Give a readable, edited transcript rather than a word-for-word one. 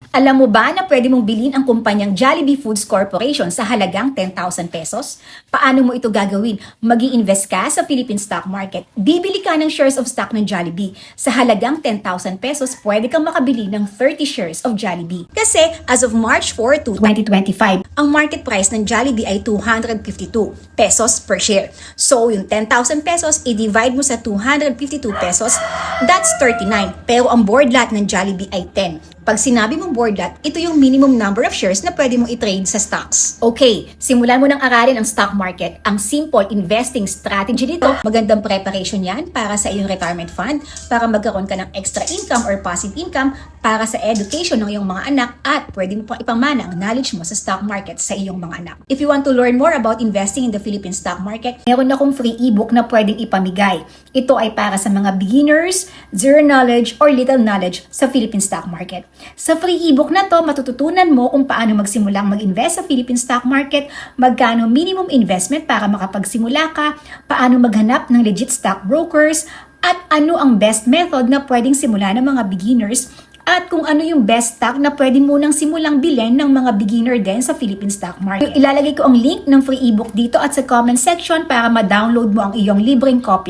Alam mo ba na pwede mong bilhin ang kumpanyang Jollibee Foods Corporation sa halagang 10,000 pesos? Paano mo ito gagawin? Mag-i-invest ka sa Philippine stock market. Bibili ka ng shares of stock ng Jollibee. Sa halagang 10,000 pesos, pwede kang makabili ng 30 shares of Jollibee. Kasi as of March 4 to 2025, ang market price ng Jollibee ay 252 pesos per share. So, yung 10,000 pesos, i-divide mo sa 252 pesos, that's 39. Pero ang board lot ng Jollibee ay 10. Pag sinabi mong board lot, ito yung minimum number of shares na pwede mong i-trade sa stocks. Okay, simulan mo ng aralin ang stock market. Ang simple investing strategy nito, magandang preparation yan para sa iyong retirement fund, para magkaroon ka ng extra income or passive income para sa education ng iyong mga anak at pwede mo pang ipamana ang knowledge mo sa stock market sa iyong mga anak. If you want to learn more about investing in the Philippine stock market, meron akong free ebook na pwedeng ipamigay. Ito ay para sa mga beginners, zero knowledge, or little knowledge sa Philippine stock market. Sa free ebook na to, matututunan mo kung paano magsimulang mag-invest sa Philippine stock market, magkano minimum investment para makapagsimula ka, paano maghanap ng legit stock brokers, at ano ang best method na pwedeng simula ng mga beginners, at kung ano yung best stock na pwede munang simulang bilhin ng mga beginner din sa Philippine stock market. Ilalagay ko ang link ng free ebook dito at sa comment section para ma-download mo ang iyong libreng copy.